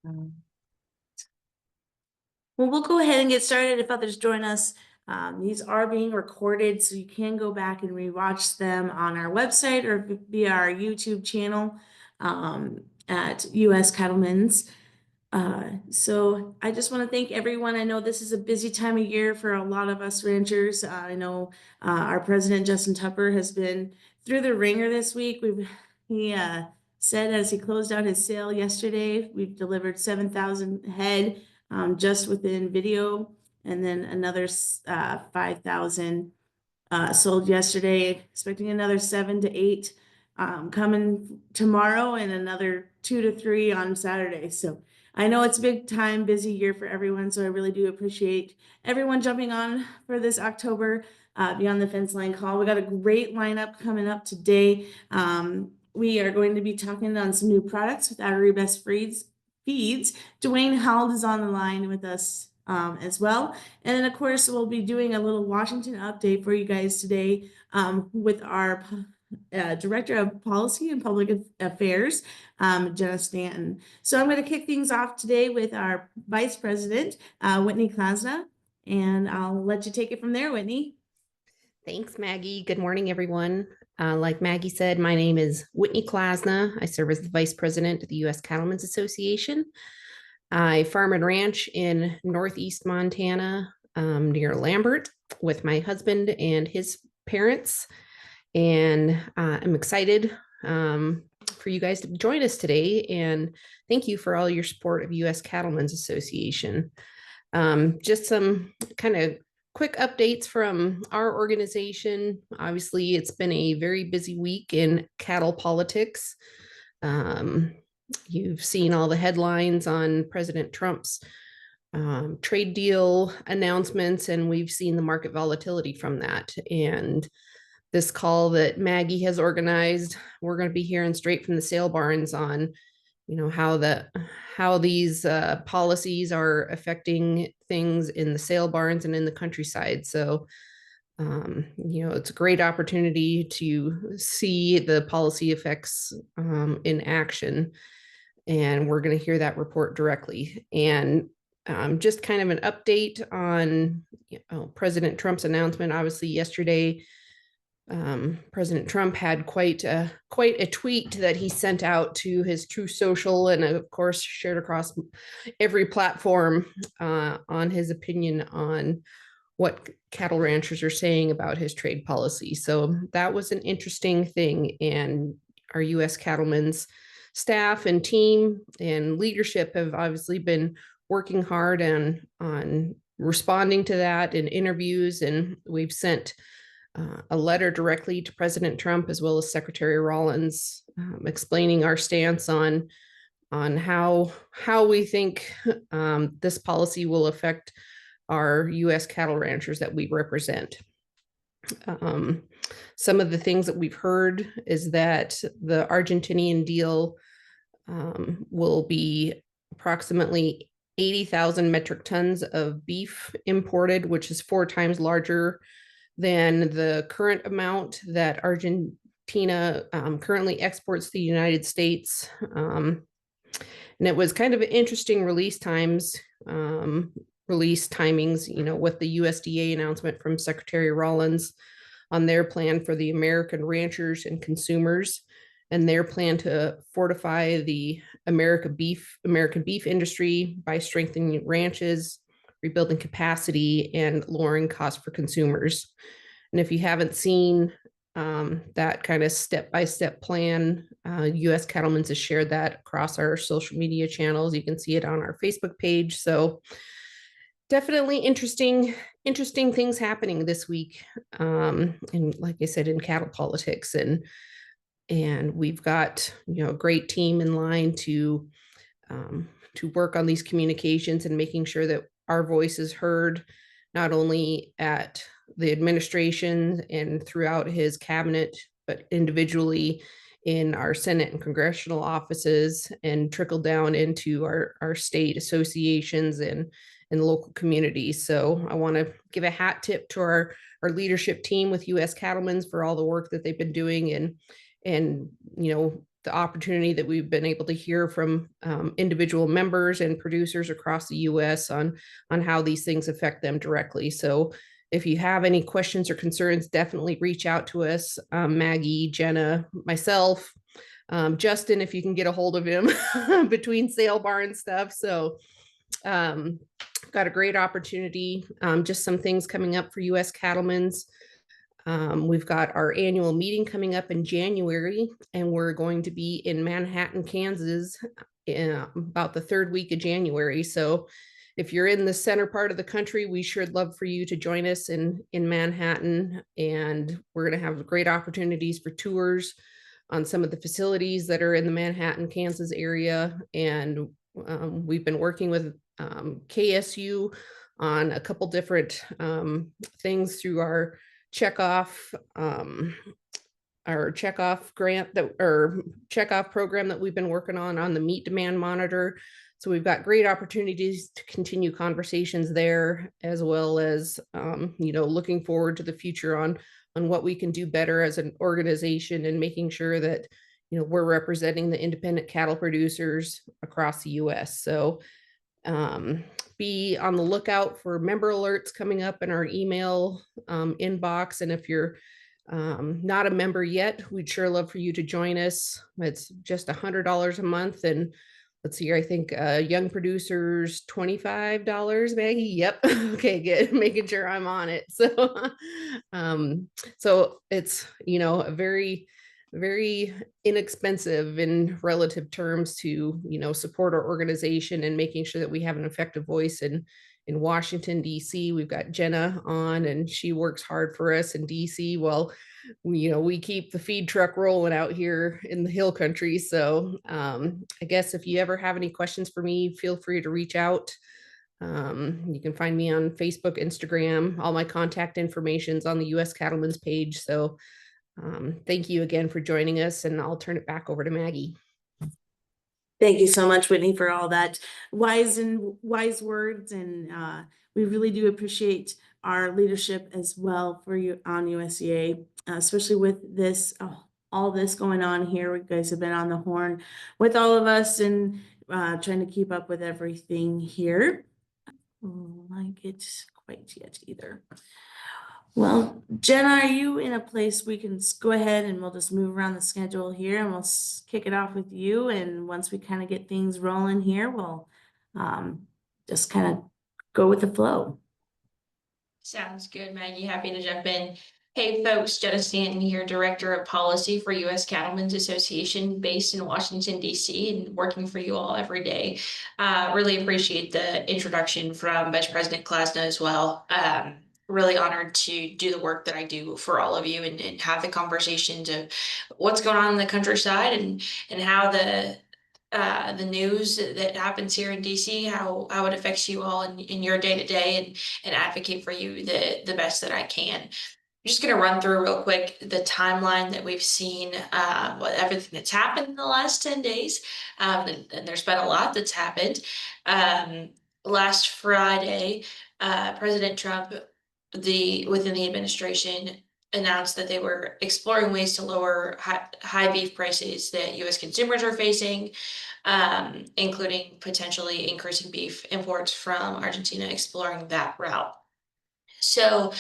Um, Well, we'll go ahead and get started if others join us. These are being recorded, so you can go back and rewatch them on our website or via our YouTube channel at US Cattlemen's. So I just want to thank everyone. I know this is a busy time of year for a lot of us ranchers. I know our president, Justin Tupper, has been through the ringer this week. He said as he closed out his sale yesterday, we've delivered 7,000 head just within video, and then another 5,000 sold yesterday, expecting another 7 to 8 coming tomorrow and another 2 to 3 on Saturday. So I know it's a big time, busy year for everyone. So I really do appreciate everyone jumping on for this October Beyond the Fence Line call. We got a great lineup coming up today. We are going to be talking on some new products with our Best Feeds. Dwayne Howell is on the line with us as well. And then, of course, we'll be doing a little Washington update for you guys today with our Director of Policy and Public Affairs, Jenna Stanton. So I'm going to kick things off today with our Vice President, Whitney Klasna, and I'll let you take it from there, Whitney. Thanks, Maggie. Good morning, everyone. Like Maggie said, my name is Whitney Klasna. I serve as the Vice President of the U.S. Cattlemen's Association. I farm and ranch in Northeast Montana near Lambert with my husband and his parents. And I'm excited for you guys to join us today. And thank you for all your support of U.S. Cattlemen's Association. Just some kind of quick updates from our organization. Obviously, it's been a very busy week in cattle politics. You've seen all the headlines on President Trump's trade deal announcements, and we've seen the market volatility from that. And this call that Maggie has organized, we're going to be hearing straight from the sale barns on, how these policies are affecting things in the sale barns and in the countryside. So, it's a great opportunity to see the policy effects in action. And we're going to hear that report directly. And just kind of an update on President Trump's announcement. Obviously, yesterday, President Trump had quite a tweet that he sent out to his Truth Social, and of course shared across every platform on his opinion on what cattle ranchers are saying about his trade policy. So that was an interesting thing, and our U.S. Cattlemen's staff and team and leadership have obviously been working hard on responding to that in interviews, and we've sent a letter directly to President Trump as well as Secretary Rollins, explaining our stance on how we think this policy will affect our U.S. cattle ranchers that we represent. Some of the things that we've heard is that the Argentinian deal will be approximately 80,000 metric tons of beef imported, which is 4 times larger than the current amount that Argentina currently exports to the United States. And it was kind of interesting release timings, with the USDA announcement from Secretary Rollins on their plan for the American ranchers and consumers, and their plan to fortify the American beef industry by strengthening ranches, rebuilding capacity, and lowering costs for consumers. And if you haven't seen that kind of step-by-step plan, U.S. Cattlemen's has shared that across our social media channels. You can see it on our Facebook page. So definitely interesting things happening this week. And like I said, in cattle politics, and we've got a great team in line to work on these communications and making sure that our voice is heard, not only at the administration and throughout his cabinet, but individually in our Senate and congressional offices, and trickle down into our state associations and local communities. So I want to give a hat tip to our leadership team with U.S. Cattlemen's for all the work that they've been doing, and the opportunity that we've been able to hear from individual members and producers across the US on how these things affect them directly. So if you have any questions or concerns, definitely reach out to us. Maggie, Jenna, myself, Justin, if you can get a hold of him between sale barn stuff. So got a great opportunity. Just some things coming up for US Cattlemen's. We've got our annual meeting coming up in January, and we're going to be in Manhattan, Kansas, about the third week of January. So if you're in the center part of the country, we sure love for you to join us in Manhattan. And we're going to have great opportunities for tours on some of the facilities that are in the Manhattan, Kansas area. And we've been working with KSU on a couple different things through our checkoff grant that or checkoff program that we've been working on the meat demand monitor. So we've got great opportunities to continue conversations there, as well as looking forward to the future on what we can do better as an organization and making sure that we're representing the independent cattle producers across the US. So be on the lookout for member alerts coming up in our email inbox. And if you're not a member yet, we'd sure love for you to join us. It's just $100 a month. And let's see here, I think young producers, $25, Maggie. Yep. Okay, good. Making sure I'm on it. So, so it's, a very inexpensive in relative terms to support our organization and making sure that we have an effective voice in Washington DC. We've got Jenna on, and she works hard for us in DC. Well, we keep the feed truck rolling out here in the hill country. So I guess if you ever have any questions for me, feel free to reach out. You can find me on Facebook, Instagram. All my contact information's on the US Cattlemen's page. So thank you again for joining us, and I'll turn it back over to Maggie. Thank you so much, Whitney, for all that wise words. And we really do appreciate our leadership as well for you on USCA, especially with this, all this going on here. You guys have been on the horn with all of us and trying to keep up with everything here. I don't like it quite yet either. Well, Jenna, are you in a place we can go ahead and we'll just move around the schedule here and we'll kick it off with you. And once we kind of get things rolling here, we'll just kind of go with the flow. Sounds good, Maggie. Happy to jump in. Hey folks, Jenna Stanton here, Director of Policy for U.S. Cattlemen's Association based in Washington, D.C. and working for you all every day. Really appreciate the introduction from Vice President Klasna as well. Really honored to do the work that I do for all of you and have the conversations of what's going on in the countryside and how the news that happens here in DC, how it affects you all in your day to day and advocate for you the best that I can. I'm just going to run through real quick the timeline that we've seen, everything that's happened in the last 10 days. And there's been a lot that's happened. Last Friday, President Trump, within the administration, announced that they were exploring ways to lower high beef prices that U.S. consumers are facing, including potentially increasing beef imports from Argentina, exploring that route. So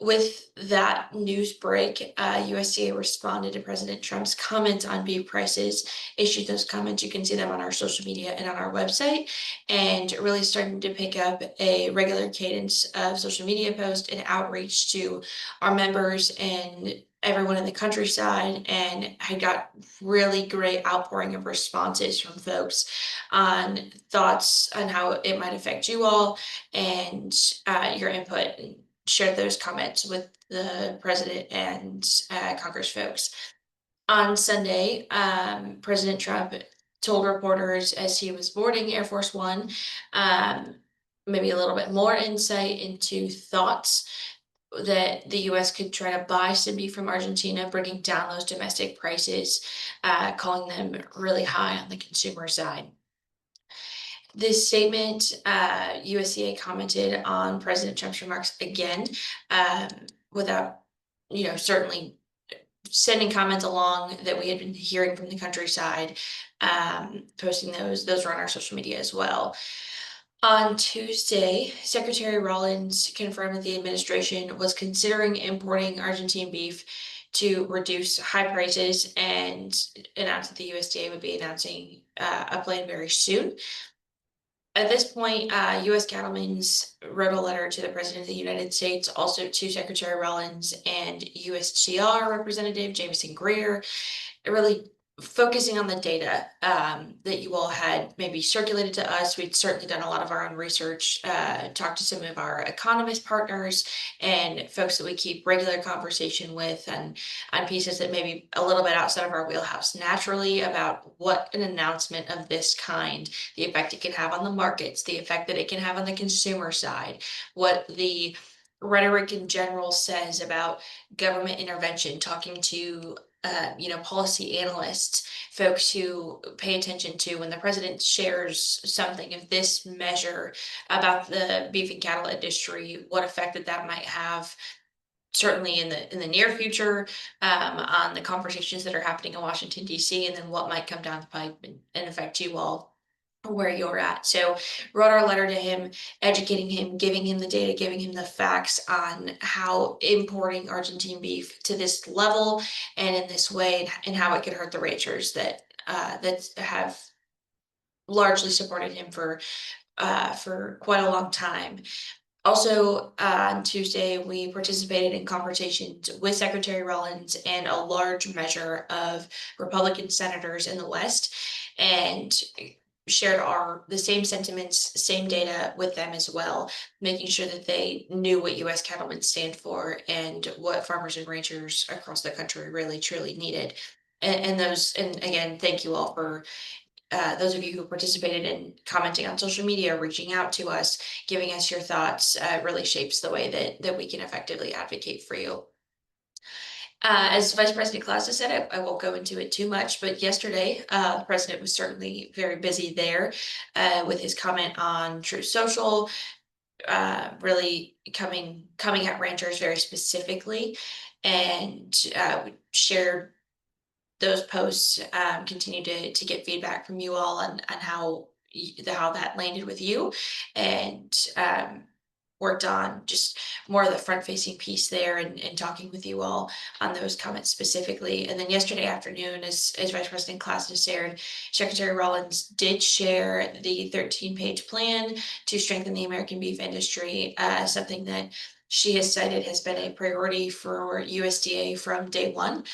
with that news break, USDA responded to President Trump's comments on beef prices, issued those comments. You can see them on our social media and on our website, and really starting to pick up a regular cadence of social media posts and outreach to our members and everyone in the countryside, and I got really great outpouring of responses from folks on thoughts on how it might affect you all and your input. And shared those comments with the president and Congress folks. On Sunday, President Trump told reporters as he was boarding Air Force One, maybe a little bit more insight into thoughts that the U.S. could try to buy some beef from Argentina, bringing down those domestic prices, calling them really high on the consumer side. This statement, USCA commented on President Trump's remarks again, without, certainly sending comments along that we had been hearing from the countryside, posting those were on our social media as well. On Tuesday, Secretary Rollins confirmed that the administration was considering importing Argentine beef to reduce high prices and announced that the USDA would be announcing a plan very soon. At this point, U.S. Cattlemen's wrote a letter to the President of the United States, also to Secretary Rollins and USCA Representative Jameson Greer, really focusing on the data that you all had maybe circulated to us. We'd certainly done a lot of our own research, talked to some of our economist partners and folks that we keep regular conversation with, and on pieces that maybe a little bit outside of our wheelhouse naturally about what an announcement of this kind, the effect it can have on the markets, the effect that it can have on the consumer side, what the rhetoric in general says about government intervention, talking to policy analysts, folks who pay attention to when the president shares something of this measure about the beef and cattle industry, what effect that might have, certainly in the near future, on the conversations that are happening in Washington, D.C., and then what might come down the pipe and affect you all where you're at. So wrote our letter to him, educating him, giving him the data, giving him the facts on how importing Argentine beef to this level and in this way, and how it could hurt the ranchers that have largely supported him for quite a long time. Also, on Tuesday, we participated in conversations with Secretary Rollins and a large measure of Republican senators in the West, and shared the same sentiments, same data with them as well, making sure that they knew what U.S. cattlemen stand for and what farmers and ranchers across the country really truly needed. And again, thank you all for those of you who participated in commenting on social media, reaching out to us, giving us your thoughts, really shapes the way that we can effectively advocate for you. As Vice President Claus has said, I won't go into it too much, but yesterday, the president was certainly very busy there with his comment on Truth Social, really coming at ranchers very specifically, and shared those posts, continue to get feedback from you all on how that landed with you, and worked on just more of the front-facing piece there, and talking with you all on those comments specifically. And then yesterday afternoon, as Vice President Klausner shared, Secretary Rollins did share the 13-page plan to strengthen the American beef industry, something that she has cited has been a priority for USDA from day one,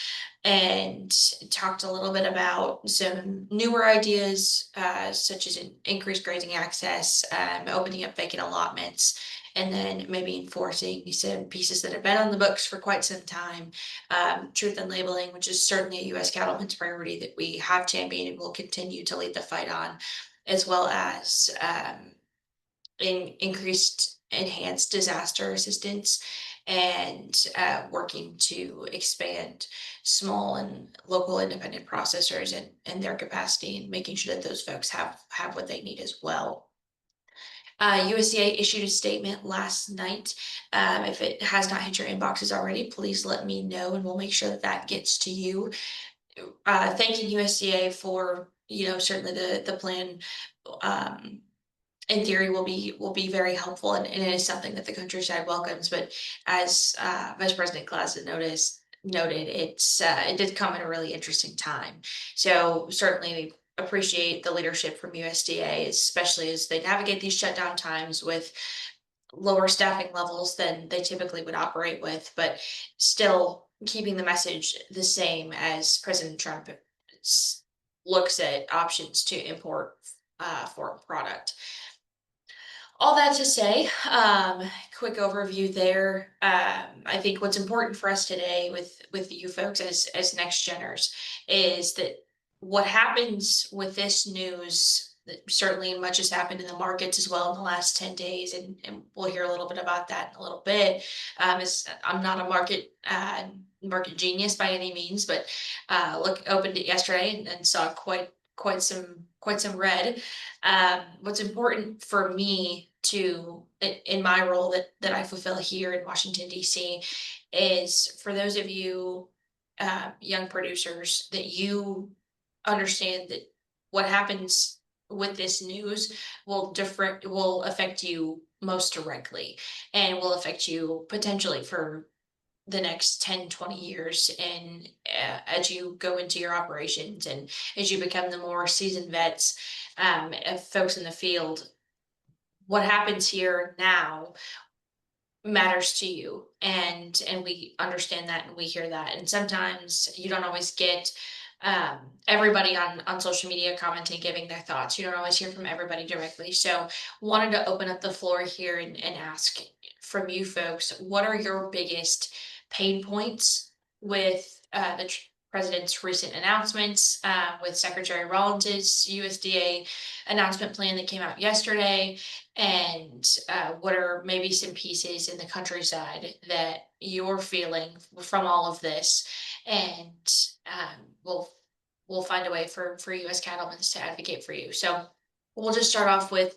and talked a little bit about some newer ideas, such as increased grazing access, opening up vacant allotments, and then maybe enforcing some pieces that have been on the books for quite some time. Truth in labeling, which is certainly a U.S. cattlemen's priority that we have championed and will continue to lead the fight on, as well as increased enhanced disaster assistance, and working to expand small and local independent processors and their capacity, and making sure that those folks have what they need as well. USDA issued a statement last night. If it has not hit your inboxes already, please let me know, and we'll make sure that gets to you. Thanking USDA for, certainly the plan, in theory will be very helpful, and it is something that the countryside welcomes. But as Vice President Klaus noted, it did come at a really interesting time. So certainly appreciate the leadership from USDA, especially as they navigate these shutdown times with lower staffing levels than they typically would operate with, but still keeping the message the same as President Trump looks at options to import foreign product. All that to say, quick overview there. I think what's important for us today with you folks as next geners is that what happens with this news, certainly much has happened in the markets as well in the last 10 days, and we'll hear a little bit about that in a little bit. I'm not a market genius by any means, but opened it yesterday and saw quite some red. What's important for me in my role that I fulfill here in Washington, D.C., is for those of you young producers that you understand that what happens with this news will affect you most directly and will affect you potentially for the next 10, 20 years, and as you go into your operations and as you become the more seasoned vets, of folks in the field, what happens here now matters to you, and we understand that and we hear that, and sometimes you don't always get everybody on social media commenting, giving their thoughts. You don't always hear from everybody directly, so wanted to open up the floor here and ask from you folks, what are your biggest pain points with president's recent announcements, with Secretary Rollins's USDA announcement plan that came out yesterday, and what are maybe some pieces in the countryside that you're feeling from all of this, and we'll find a way for U.S. cattlemen to advocate for you. So we'll just start off with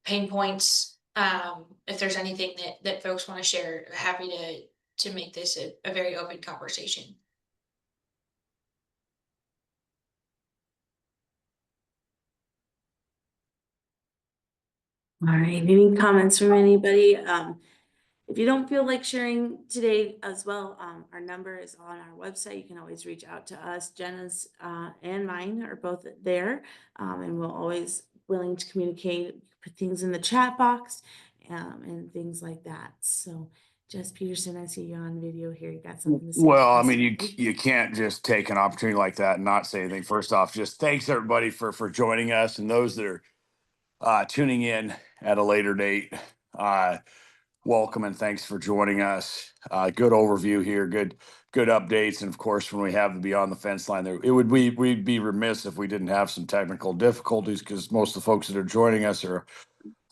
pain points. If there's anything that folks want to share, happy to make this a very open conversation. All right, any comments from anybody? If you don't feel like sharing today as well, our number is on our website. You can always reach out to us. Jenna's and mine are both there, and we're always willing to communicate, put things in the chat box, and things like that. So, Jess Peterson, I see you on video here. You got something to say? Well, I mean, you can't just take an opportunity like that and not say anything. First off, just thanks everybody for joining us, and those that are tuning in at a later date. Uh, Welcome and thanks for joining us. Good overview here, good updates, and of course, when we have the Beyond the Fence Line, there we'd be remiss if we didn't have some technical difficulties, because most of the folks that are joining us are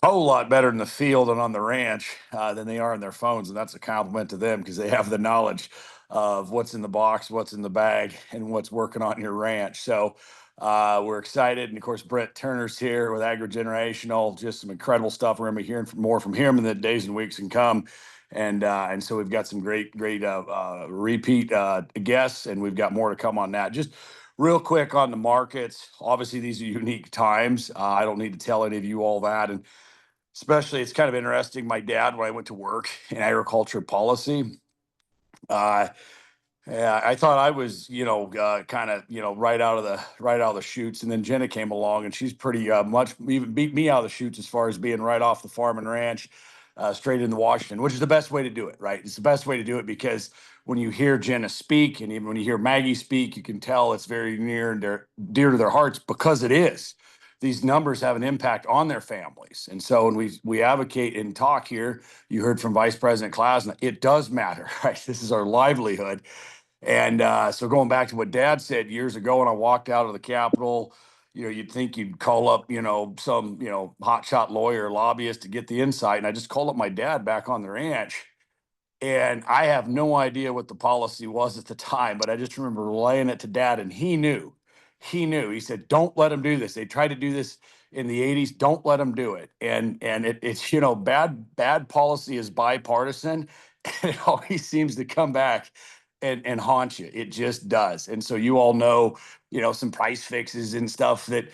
whole lot better in the field and on the ranch than they are in their phones, and that's a compliment to them because they have the knowledge of what's in the box, what's in the bag, and what's working on your ranch. So we're excited, and of course Brett Turner's here with AgriGenerational, just some incredible stuff. We're going to be hearing more from him in the days and weeks and come. And so we've got some great repeat guests, and we've got more to come on that. Just real quick on the markets. Obviously, these are unique times. I don't need to tell any of you all that. And especially, it's kind of interesting. My dad, when I went to work in agriculture policy, uh, yeah, I thought I was, kind of, right out of the chutes, and then Jenna came along, and she's pretty much even beat me out of the chutes as far as being right off the farm and ranch, straight into Washington, which is the best way to do it, right? It's the best way to do it because when you hear Jenna speak, and even when you hear Maggie speak, you can tell it's very near and dear to their hearts, because it is. These numbers have an impact on their families, and so when we advocate and talk here, you heard from Vice President Klasna, it does matter, right? This is our livelihood. And so going back to what Dad said years ago when I walked out of the Capitol, you'd think you'd call up, some, hotshot lawyer or lobbyist to get the insight. And I just called up my dad back on the ranch. And I have no idea what the policy was at the time, but I just remember relaying it to Dad, and he knew. He knew. He said, "Don't let them do this. They tried to do this in the '80s. Don't let them do it." And it's bad policy is bipartisan, and it always seems to come back and haunt you. It just does. And so you all know, some price fixes and stuff that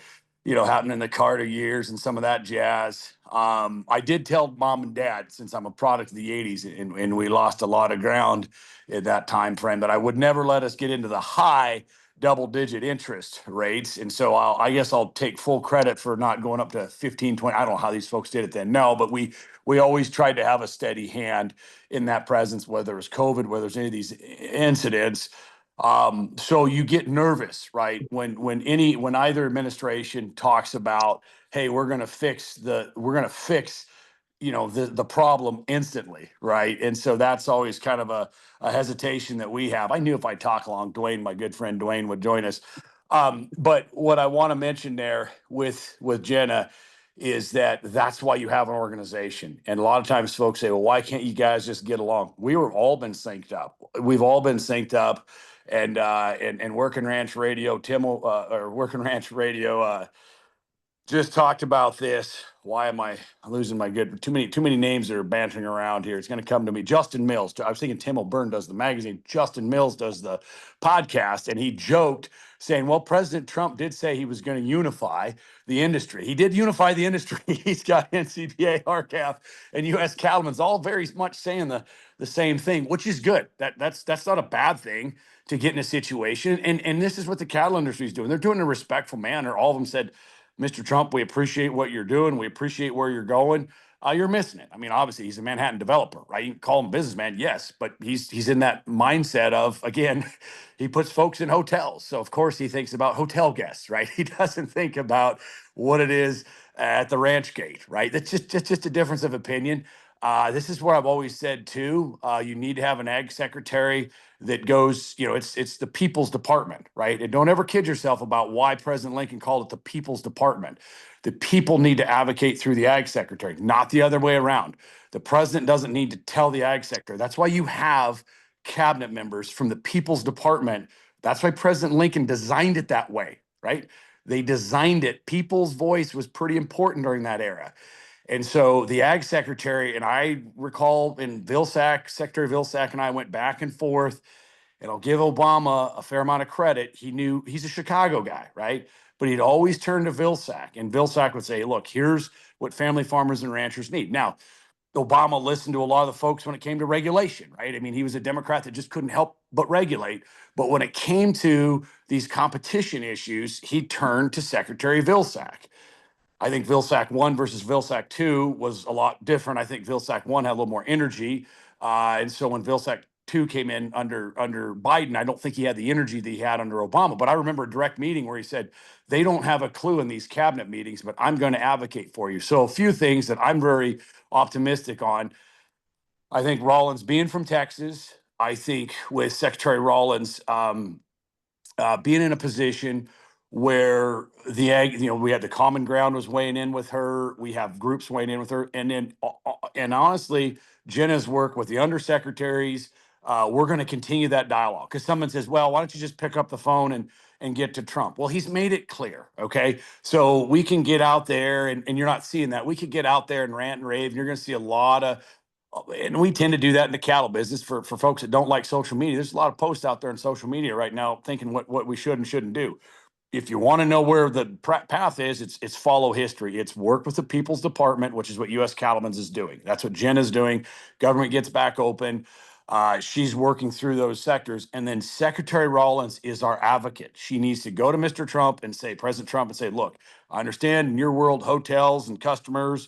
happened in the Carter years and some of that jazz. I did tell Mom and Dad, since I'm a product of the '80s, and we lost a lot of ground in that time frame, that I would never let us get into the high double-digit interest rates. And so I guess I'll take full credit for not going up to 15, 20. I don't know how these folks did it then. No, but we always tried to have a steady hand in that presence, whether it was COVID, whether there's any of these incidents. So you get nervous, right? When either administration talks about, hey, we're going to fix the problem instantly, right? And so that's always kind of a hesitation that we have. I knew if I talk along, Dwayne, my good friend Dwayne, would join us. But what I want to mention there with Jenna is that that's why you have an organization. And a lot of times folks say, well, why can't you guys just get along? We were all been synced up. We've all been synced up, and Working Ranch Radio, Working Ranch Radio, just talked about this. Why am I losing my good? Too many names that are bantering around here. It's going to come to me. Justin Mills. I was thinking Tim O'Byrne does the magazine. Justin Mills does the podcast, and he joked saying, "Well, President Trump did say he was going to unify the industry. He did unify the industry. He's got NCPA, RCAF, and U.S. Cattlemen's all very much saying the same thing, which is good. That's not a bad thing to get in a situation. And this is what the cattle industry is doing. They're doing it in a respectful manner. All of them said, Mr. Trump, we appreciate what you're doing. We appreciate where you're going. You're missing it. I mean, obviously, he's a Manhattan developer, right? You can call him a businessman, yes, but he's in that mindset of, again, he puts folks in hotels. So, of course, he thinks about hotel guests, right? He doesn't think about what it is at the ranch gate, right? That's just a difference of opinion. This is where I've always said, too, you need to have an ag secretary that goes, it's the people's department, right? And don't ever kid yourself about why President Lincoln called it the people's department. The people need to advocate through the ag secretary, not the other way around. The president doesn't need to tell the ag secretary. That's why you have cabinet members from the people's department. That's why President Lincoln designed it that way, right? They designed it. People's voice was pretty important during that era. And so the ag secretary, and I recall in Vilsack, Secretary Vilsack and I went back and forth, and I'll give Obama a fair amount of credit. He knew he's a Chicago guy, right? But he'd always turn to Vilsack, and Vilsack would say, look, here's what family farmers and ranchers need. Now, Obama listened to a lot of the folks when it came to regulation, right? I mean, he was a Democrat that just couldn't help but regulate. But when it came to these competition issues, he turned to Secretary Vilsack. I think Vilsack 1 versus Vilsack 2 was a lot different. I think Vilsack 1 had a little more energy. And so when Vilsack 2 came in under Biden, I don't think he had the energy that he had under Obama. But I remember a direct meeting where he said, they don't have a clue in these cabinet meetings, but I'm going to advocate for you. So a few things that I'm very optimistic on. I think Rollins being from Texas, I think with Secretary Rollins being in a position where the ag, we had the Common Ground was weighing in with her. We have groups weighing in with her, and then and honestly, Jenna's work with the undersecretaries. We're going to continue that dialogue because someone says, "Well, why don't you just pick up the phone and get to Trump?" Well, he's made it clear, okay? So we can get out there, and you're not seeing that. We could get out there and rant and rave, and you're going to see a lot of. And we tend to do that in the cattle business for folks that don't like social media. There's a lot of posts out there in social media right now thinking what we should and shouldn't do. If you want to know where the path is, it's follow history. It's work with the People's Department, which is what U.S. Cattlemen's is doing. That's what Jen is doing. Government gets back open. She's working through those sectors. And then Secretary Rollins is our advocate. She needs to go to Mr. Trump and say, President Trump, and say, look, I understand in your world, hotels and customers,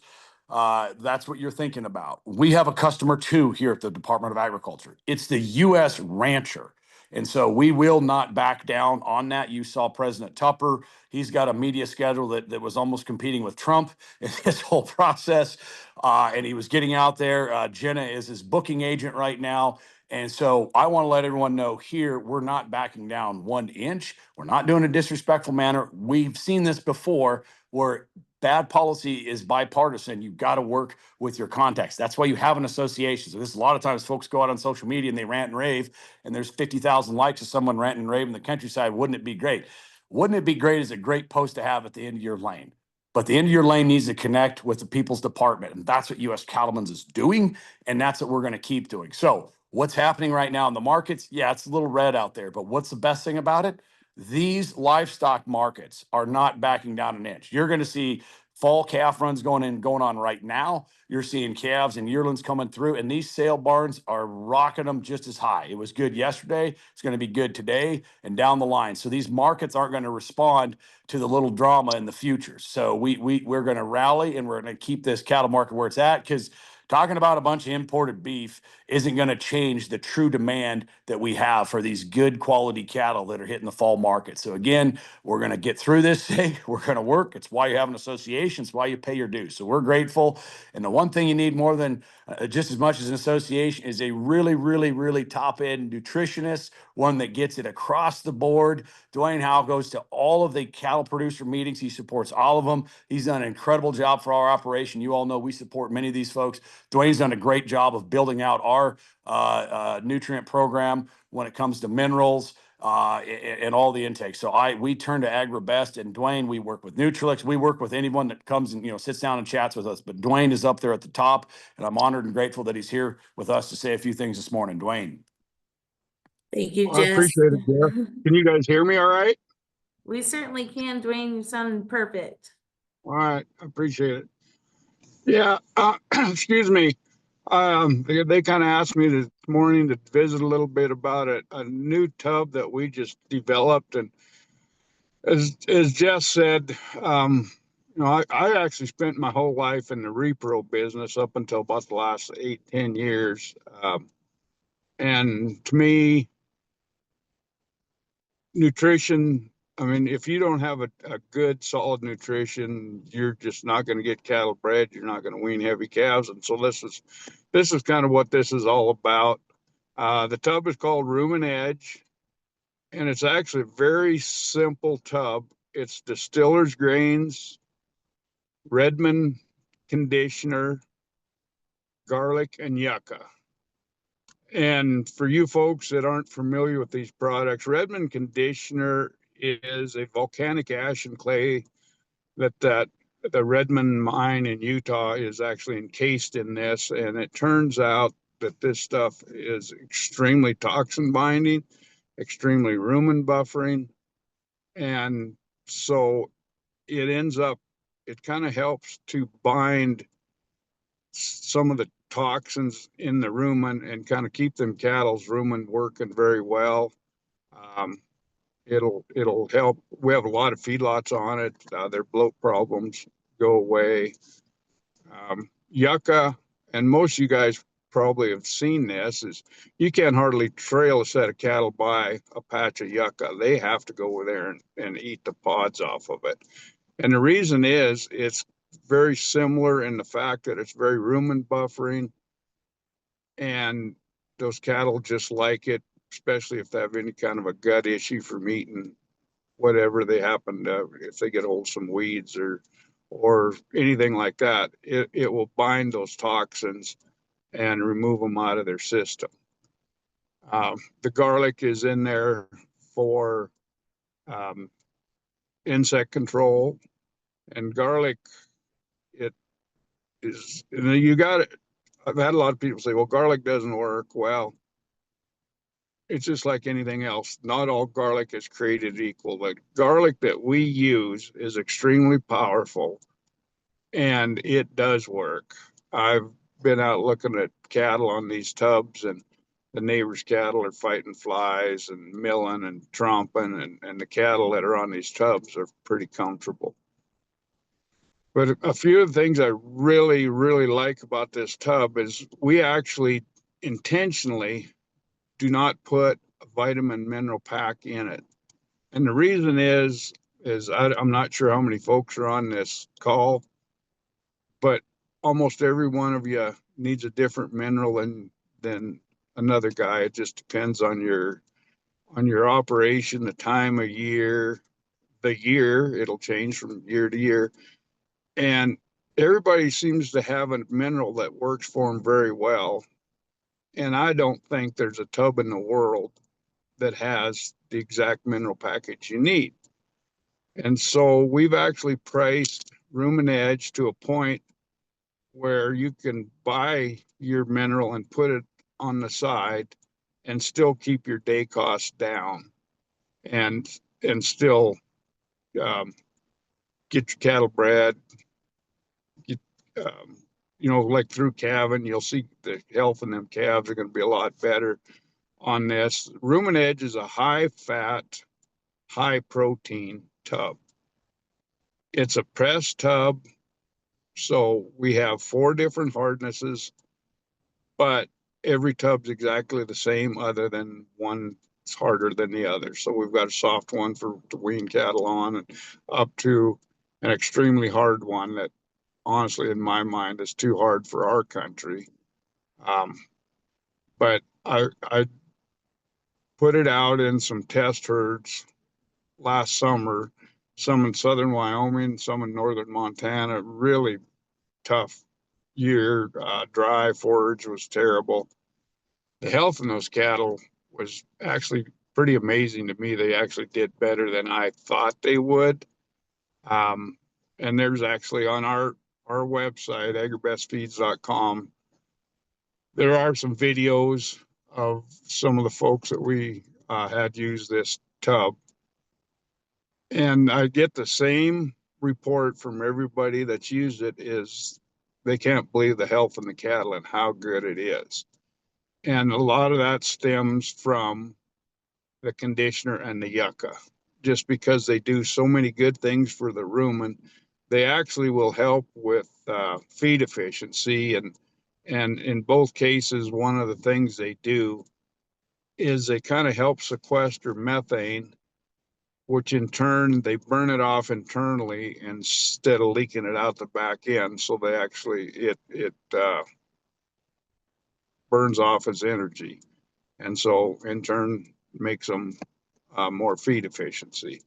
that's what you're thinking about. We have a customer too here at the Department of Agriculture. It's the U.S. rancher. And so we will not back down on that. You saw President Tupper. He's got a media schedule that was almost competing with Trump in this whole process. And he was getting out there. Jenna is his booking agent right now. And so I want to let everyone know here, we're not backing down 1 inch. We're not doing a disrespectful manner. We've seen this before where bad policy is bipartisan. You've got to work with your contacts. That's why you have an association. So this a lot of times folks go out on social media and they rant and rave, and there's 50,000 likes of someone ranting and raving in the countryside. Wouldn't it be great? Wouldn't it be great is a great post to have at the end of your lane. But the end of your lane needs to connect with the People's Department. And that's what U.S. Cattlemen's is doing. And that's what we're going to keep doing. So what's happening right now in the markets? Yeah, it's a little red out there. But what's the best thing about it? These livestock markets are not backing down an inch. You're going to see fall calf runs going on right now. You're seeing calves and yearlings coming through, and these sale barns are rocking them just as high. It was good yesterday. It's going to be good today and down the line. So these markets aren't going to respond to the little drama in the future. So we're going to rally, and we're going to keep this cattle market where it's at, because talking about a bunch of imported beef isn't going to change the true demand that we have for these good quality cattle that are hitting the fall market. So again, we're going to get through this thing. We're going to work. It's why you have an association. It's why you pay your dues. So we're grateful. And the one thing you need more than just as much as an association is a really, really, really top end nutritionist, one that gets it across the board. Dwayne Howe goes to all of the cattle producer meetings. He supports all of them. He's done an incredible job for our operation. You all know we support many of these folks. Dwayne's done a great job of building out our nutrient program when it comes to minerals. and all the intakes. So we turn to AgriBest, and Dwayne, we work with Nutrilix. We work with anyone that comes and, sits down and chats with us. But Dwayne is up there at the top, and I'm honored and grateful that he's here with us to say a few things this morning. Dwayne. Thank you, Well, I Jess. appreciate it, Jeff. Can you guys hear me all right? We certainly can, Dwayne. You sound perfect. All right, I appreciate it. Yeah, excuse me. They kind of asked me this morning to visit a little bit about a new tub that we just developed. And as Jess said, I actually spent my whole life in the repro business up until about the last 8, 10 years. And to me, nutrition, I mean, if you don't have a good solid nutrition, you're just not going to get cattle bred. You're not going to wean heavy calves. And so this is kind of what this is all about. The tub is called Rumen Edge, and it's actually a very simple tub. It's distiller's grains, Redmond conditioner, garlic, and yucca. And for you folks that aren't familiar with these products, Redmond conditioner is a volcanic ash and clay that the Redmond mine in Utah is actually encased in this. And it turns out that this stuff is extremely toxin binding, extremely rumen buffering. And so it kind of helps to bind some of the toxins in the rumen and kind of keep them cattle's rumen working very well. It'll help. We have a lot of feedlots on it. Their bloat problems go away. Yucca, and most of you guys probably have seen this, is you can't hardly trail a set of cattle by a patch of yucca. They have to go over there and eat the pods off of it. And the reason is it's very similar in the fact that it's very rumen buffering, and those cattle just like it, especially if they have any kind of a gut issue from eating whatever they happen to, if they get hold of some weeds or anything like that, it will bind those toxins and remove them out of their system. The garlic is in there for insect control, and garlic, it is, you got it. I've had a lot of people say, well, garlic doesn't work. Well, it's just like anything else. Not all garlic is created equal. The garlic that we use is extremely powerful, and it does work. I've been out looking at cattle on these tubs, and the neighbors' cattle are fighting flies and milling and tromping, and the cattle that are on these tubs are pretty comfortable. But a few of the things I really, really like about this tub is we actually intentionally do not put a vitamin mineral pack in it. And the reason is I'm not sure how many folks are on this call, but almost every one of you needs a different mineral than another guy. It just depends on your operation, the time of year, the year. It'll change from year to year. And everybody seems to have a mineral that works for them very well. And I don't think there's a tub in the world that has the exact mineral package you need. And so we've actually priced Rumen Edge to a point where you can buy your mineral and put it on the side and still keep your day costs down and still get your cattle bred. Get, like through calving, you'll see the health in them calves are going to be a lot better on this. Rumen Edge is a high fat, high protein tub. It's a press tub, so we have 4 different hardnesses, but every tub's exactly the same other than one is harder than the other. So we've got a soft one to wean cattle on, and up to an extremely hard one that honestly in my mind is too hard for our country. But I put it out in some test herds last summer, some in southern Wyoming, some in northern Montana. Really tough year. Dry forage was terrible. The health in those cattle was actually pretty amazing to me. They actually did better than I thought they would. And there's actually on our website, agribestfeeds.com, there are some videos of some of the folks that we had use this tub. And I get the same report from everybody that's used it is they can't believe the health in the cattle and how good it is. And a lot of that stems from the conditioner and the yucca, just because they do so many good things for the rumen. They actually will help with feed efficiency. And in both cases, one of the things they do is they kind of help sequester methane, which in turn they burn it off internally instead of leaking it out the back end. So they actually it burns off as energy, and so in turn makes them more feed efficiency.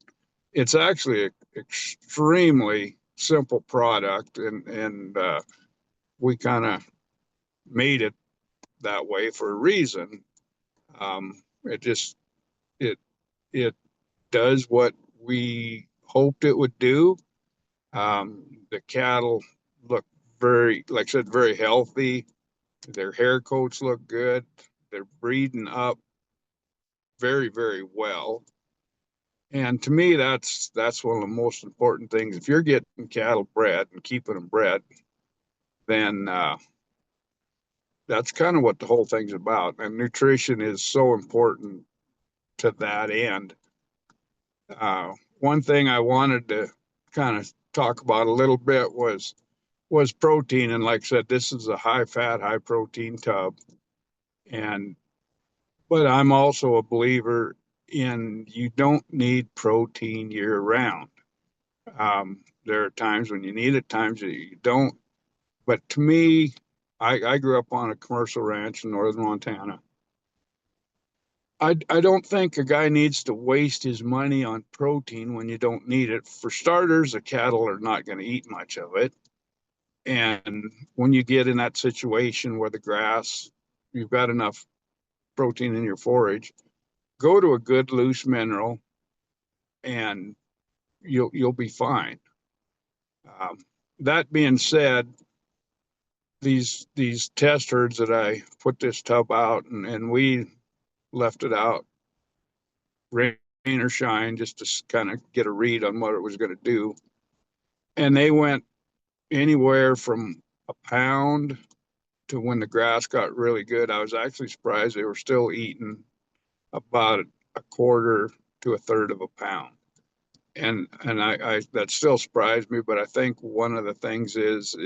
It's actually an extremely simple product, and we kind of made it that way for a reason. It just it it does what we hoped it would do. The cattle look very, like I said, very healthy. Their hair coats look good. They're breeding up very, very well. And to me, that's one of the most important things. If you're getting cattle bred and keeping them bred, then that's kind of what the whole thing's about. And nutrition is so important to that end. One thing I wanted to kind of talk about a little bit was protein. And like I said, this is a high fat, high protein tub. But I'm also a believer in you don't need protein year round. There are times when you need it, times that you don't. But to me, I grew up on a commercial ranch in northern Montana. I don't think a guy needs to waste his money on protein when you don't need it. For starters, the cattle are not going to eat much of it. And when you get in that situation where the grass, you've got enough protein in your forage, go to a good loose mineral and you'll be fine. That being said, these test herds that I put this tub out and we left it out rain or shine just to kind of get a read on what it was going to do. And they went anywhere from a pound to when the grass got really good. I was actually surprised they were still eating about a quarter to a third of a pound. And I that still surprised me, but I think one of the things is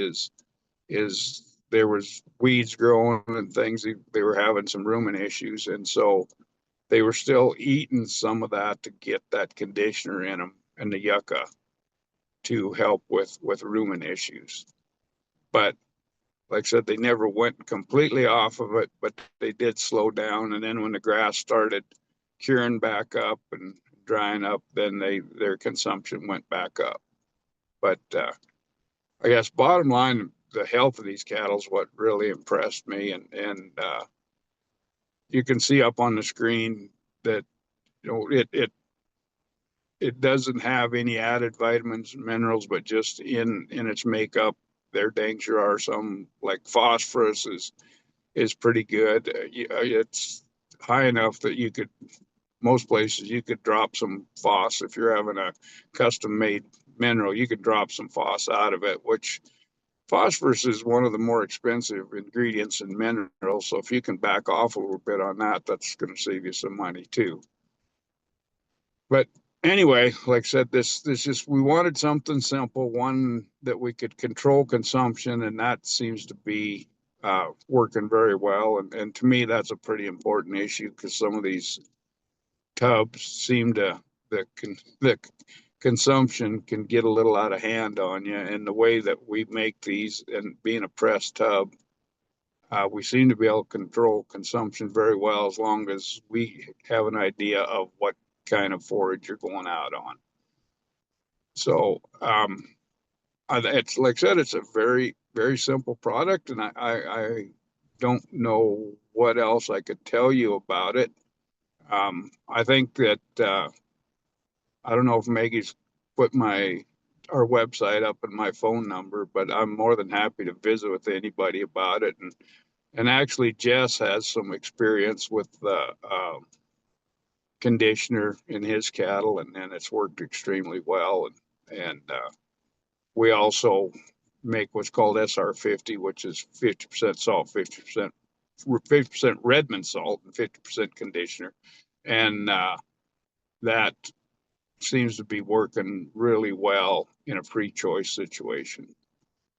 there was weeds growing and things. They were having some rumen issues, and so they were still eating some of that to get that conditioner in them and the yucca to help with rumen issues. But like I said, they never went completely off of it, but they did slow down. And then when the grass started curing back up and drying up, then their consumption went back up. But I guess bottom line, the health of these cattle is what really impressed me. And you can see up on the screen that it doesn't have any added vitamins and minerals, but just in its makeup, there dang sure are some, like phosphorus is pretty good. It's high enough that you could, most places you could drop some phos. If you're having a custom made mineral, you could drop some phos out of it, which phosphorus is one of the more expensive ingredients in minerals. So if you can back off a little bit on that, that's going to save you some money too. But anyway, like I said, this just, we wanted something simple, one that we could control consumption, and that seems to be working very well. And to me, that's a pretty important issue, because some of these tubs seem to, the consumption can get a little out of hand on you. And the way that we make these, and being a pressed tub, we seem to be able to control consumption very well, as long as we have an idea of what kind of forage you're going out on. So it's, like I said, it's a very, very simple product, and I don't know what else I could tell you about it. I think that, I don't know if Maggie's put our website up and my phone number, but I'm more than happy to visit with anybody about it. And actually Jess has some experience with the, conditioner in his cattle, and it's worked extremely well. And we also make what's called SR50, which is 50% salt, 50% Redmond salt, and 50% conditioner. And that seems to be working really well in a pre-choice situation.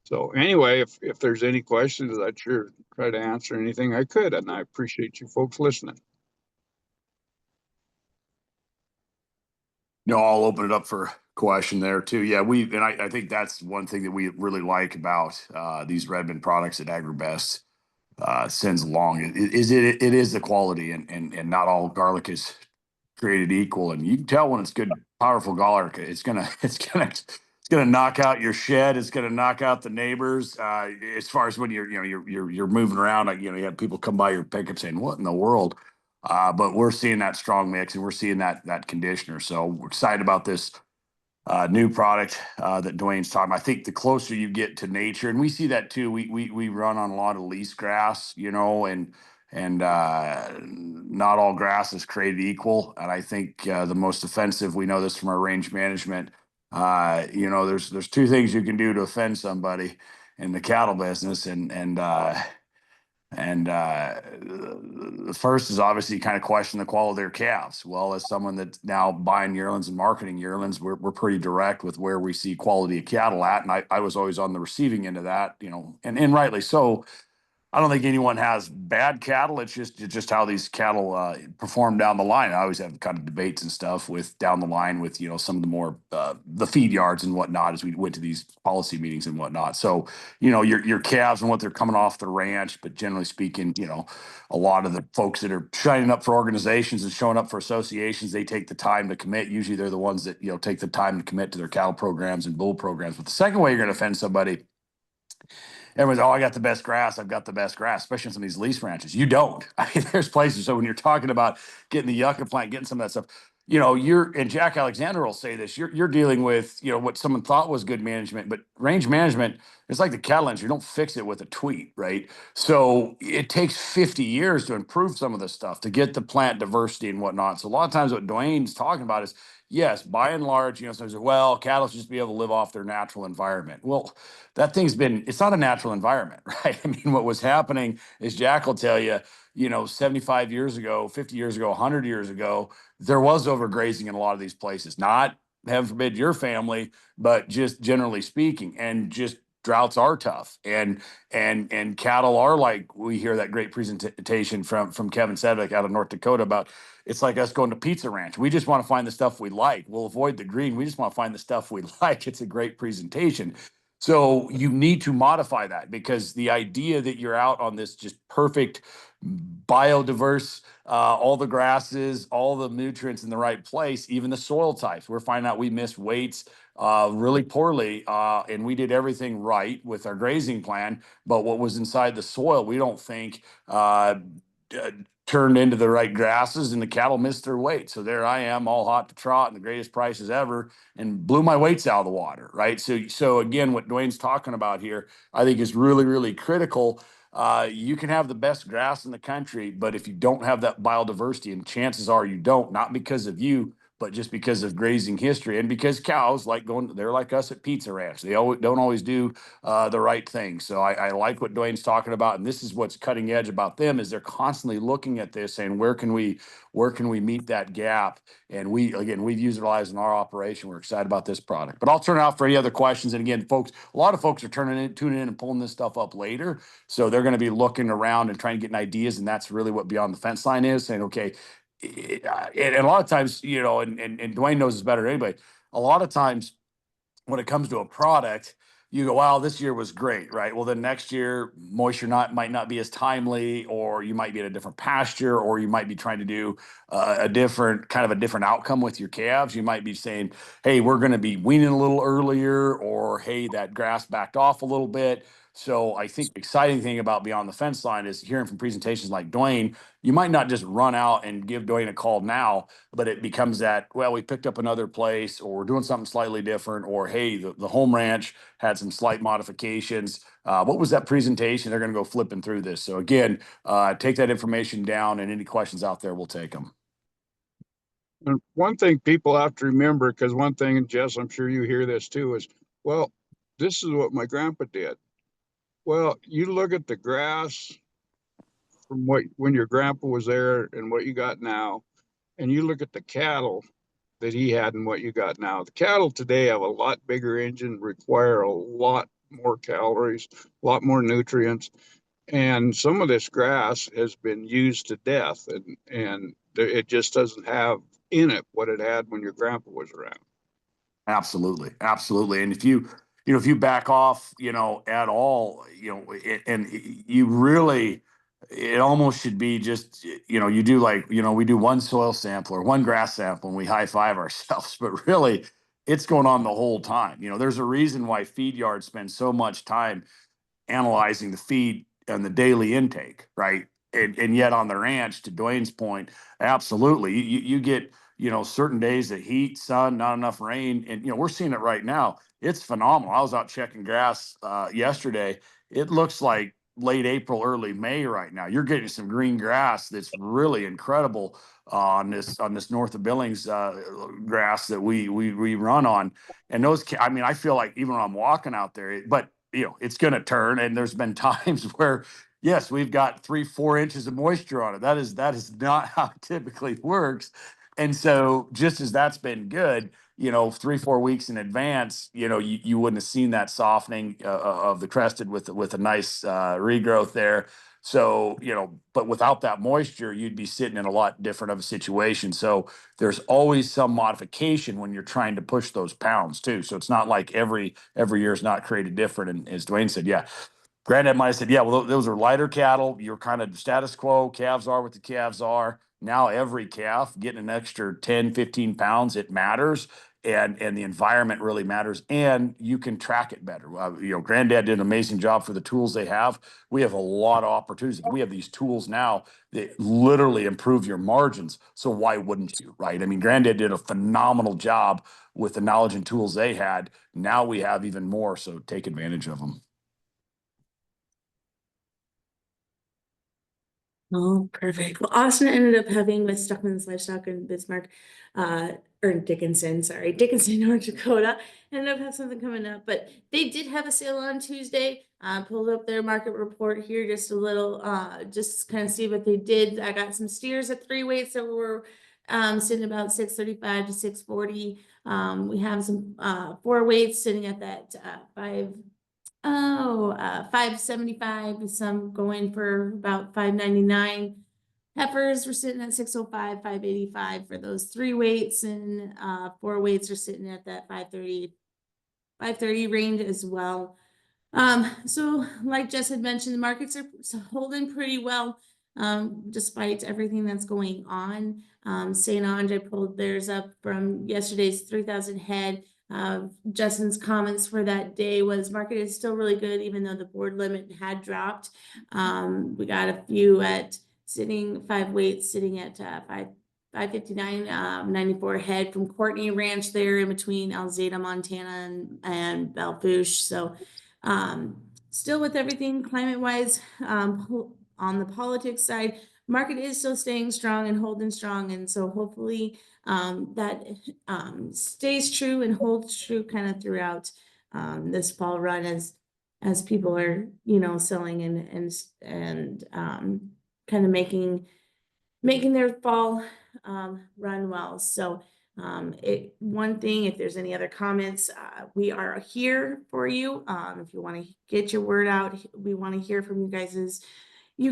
So anyway, if there's any questions, I'd sure try to answer anything I could, and I appreciate you folks listening. No, I'll open it up for question there too. Yeah, I think that's one thing that we really like about these Redmond products at AgriBest since long. It is the quality, and not all garlic is created equal. And you can tell when it's good, powerful garlic. It's gonna knock out your shed. It's gonna knock out the neighbors. As far as when you're moving around, like, you have people come by your pickup saying, "What in the world?" But we're seeing that strong mix, and we're seeing that conditioner. So we're excited about this new product that Dwayne's talking about. I think the closer you get to nature, and we see that too. We run on a lot of lease grass, and not all grass is created equal. And I think the most offensive, we know this from our range management. There's two things you can do to offend somebody in the cattle business, and the first is obviously kind of question the quality of their calves. Well, as someone that's now buying yearlings and marketing yearlings, we're pretty direct with where we see quality of cattle at. And I was always on the receiving end of that, and rightly so. I don't think anyone has bad cattle. It's just how these cattle perform down the line. I always have kind of debates and stuff with down the line with some of the more the feed yards and whatnot as we went to these policy meetings and whatnot. So your calves and what they're coming off the ranch, but generally speaking, a lot of the folks that are signing up for organizations and showing up for associations, they take the time to commit. Usually they're the ones that take the time to commit to their cattle programs and bull programs. But the second way you're going to offend somebody. Everyone's, oh, I got the best grass. I've got the best grass, especially on some of these lease ranches. You don't. I mean, there's places. So when you're talking about getting the yucca plant, getting some of that stuff, and Jack Alexander will say this, you're dealing with, what someone thought was good management, but range management is like the cattle industry. You don't fix it with a tweet, right? So it takes 50 years to improve some of this stuff, to get the plant diversity and whatnot. So a lot of times what Dwayne's talking about is, yes, by and large, some say, well, cattle should just be able to live off their natural environment. Well, it's not a natural environment, right? I mean, what was happening is Jack will tell you, 75 years ago, 50 years ago, 100 years ago, there was overgrazing in a lot of these places. Not, heaven forbid, your family, but just generally speaking, and just droughts are tough, and cattle are like, we hear that great presentation from Kevin Sedgwick out of North Dakota about, it's like us going to Pizza Ranch. We just want to find the stuff we like. We'll avoid the green. We just want to find the stuff we like. It's a great presentation. So you need to modify that, because the idea that you're out on this just perfect biodiverse, all the grasses, all the nutrients in the right place, even the soil types. We're finding out we missed weights really poorly, and we did everything right with our grazing plan, but what was inside the soil, we don't think turned into the right grasses, and the cattle missed their weight. So there I am, all hot to trot and the greatest prices ever, and blew my weights out of the water, right? So again, what Dwayne's talking about here, I think is really, really critical. You can have the best grass in the country, but if you don't have that biodiversity, and chances are you don't, not because of you, but just because of grazing history, and because cows they're like us at Pizza Ranch. They don't always do the right thing. So I like what Dwayne's talking about, and this is what's cutting edge about them, is they're constantly looking at this, saying, where can we meet that gap? And we've utilized in our operation. We're excited about this product. But I'll turn it out for any other questions. And again, folks, a lot of folks are tuning in and pulling this stuff up later. So they're going to be looking around and trying to get ideas. And that's really what Beyond the Fence Line is, saying, okay, and a lot of times, and Dwayne knows this better than anybody, a lot of times when it comes to a product, you go, wow, this year was great, right? Well, then next year, moisture might not be as timely, or you might be at a different pasture, or you might be trying to do a different outcome with your calves. You might be saying, hey, we're going to be weaning a little earlier, or hey, that grass backed off a little bit. So I think the exciting thing about Beyond the Fence Line is hearing from presentations like Dwayne. You might not just run out and give Dwayne a call now, but it becomes that, well, we picked up another place, or we're doing something slightly different, or hey, the home ranch had some slight modifications. What was that presentation? They're going to go flipping through this. So again, take that information down, and any questions out there, we'll take them. And one thing people have to remember, because one thing, and Jess, I'm sure you hear this too, is, well, this is what my grandpa did. Well, you look at the grass from when your grandpa was there and what you got now, and you look at the cattle that he had and what you got now. The cattle today have a lot bigger engine, require a lot more calories, a lot more nutrients. And some of this grass has been used to death, and it just doesn't have in it what it had when your grandpa was around. Absolutely, absolutely. And if you if you back off, at all, and you really, it almost should be just, you do like, we do one soil sample or one grass sample and we high five ourselves, but really it's going on the whole time. There's a reason why feed yards spend so much time analyzing the feed and the daily intake, right? And yet on the ranch, to Dwayne's point, absolutely, you get certain days of heat, sun, not enough rain, and we're seeing it right now. It's phenomenal. I was out checking grass yesterday. It looks like late April, early May right now. You're getting some green grass that's really incredible on this north of Billings grass that we run on. And those, I mean, I feel like even when I'm walking out there, but it's going to turn. And there's been times where, yes, we've got 3-4 inches of moisture on it. That is not how it typically works. And so just as that's been good, 3-4 weeks in advance, you wouldn't have seen that softening of the crested with a nice regrowth there. So, but without that moisture, you'd be sitting in a lot different of a situation. So there's always some modification when you're trying to push those pounds too. So it's not like every year is not created different. And as Dwayne said, yeah, Granddad might have said, yeah, well, those are lighter cattle. You're kind of status quo. Calves are what the calves are. Now every calf getting an extra 10, 15 pounds, it matters. And the environment really matters, and you can track it better. Granddad did an amazing job for the tools they have. We have a lot of opportunities. We have these tools now that literally improve your margins. So why wouldn't you, right? I mean, Granddad did a phenomenal job with the knowledge and tools they had. Now we have even more, so take advantage of them. Oh, perfect. Well, Austin ended up having with Stuckman's Livestock in Bismarck, or Dickinson, North Dakota. Ended up having something coming up, but they did have a sale on Tuesday. Pulled up their market report here just a little, just kind of see what they did. I got some steers at 3 weights that were sitting about 635 to 640. We have some 4 weights sitting at that 575, some going for about 599. Heifers were sitting at 605, 585 for those 3 weights, and 4 weights are sitting at that 530 range as well. So like Jess had mentioned, the markets are holding pretty well, despite everything that's going on. St. Andre pulled theirs up from yesterday's 3,000 head. Justin's comments for that day was market is still really good, even though the board limit had dropped. We got a few at 5 weights sitting at 559, 94 head from Courtney Ranch there in between Alzada, Montana and Belfouche. So still with everything climate wise, on the politics side, market is still staying strong and holding strong. And so hopefully that stays true and holds true kind of throughout this fall run as people are, selling and kind of making their fall run well. So one thing, if there's any other comments, we are here for you. If you want to get your word out, we want to hear from you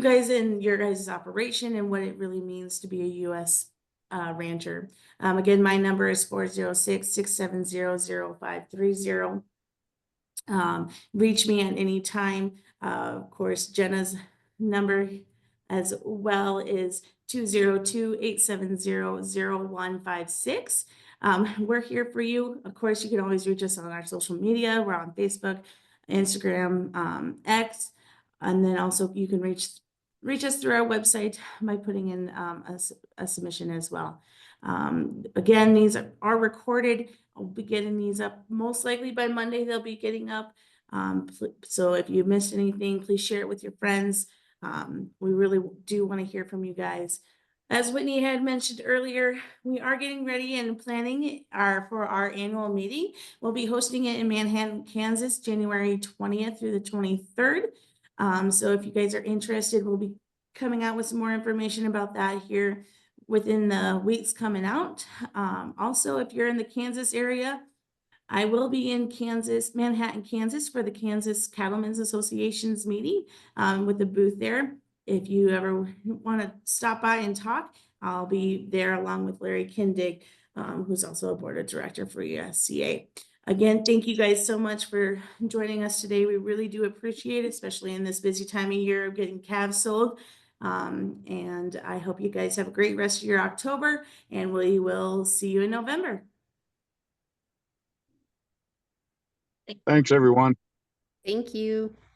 guys and your guys' operation and what it really means to be a U.S. rancher. Again, my number is 406-670-0530. Reach me at any time. Of course, Jenna's number as well is 202-870-0156. We're here for you. Of course, you can always reach us on our social media. We're on Facebook, Instagram, X, and then also you can reach us through our website by putting in a submission as well. Again, these are recorded. I'll be getting these up most likely by Monday. They'll be getting up. So if you missed anything, please share it with your friends. We really do want to hear from you guys. As Whitney had mentioned earlier, we are getting ready and planning for our annual meeting. We'll be hosting it in Manhattan, Kansas, January 20th through the 23rd. So if you guys are interested, we'll be coming out with some more information about that here within the weeks coming out. Also, if you're in the Kansas area, I will be in Kansas, Manhattan, Kansas for the Kansas Cattlemen's Association's meeting with the booth there. If you ever want to stop by and talk, I'll be there along with Larry Kindig, who's also a board of director for USCA. Again, thank you guys so much for joining us today. We really do appreciate it, especially in this busy time of year of getting calves sold. And I hope you guys have a great rest of your October, and we will see you in November. Thanks, everyone. Thank you.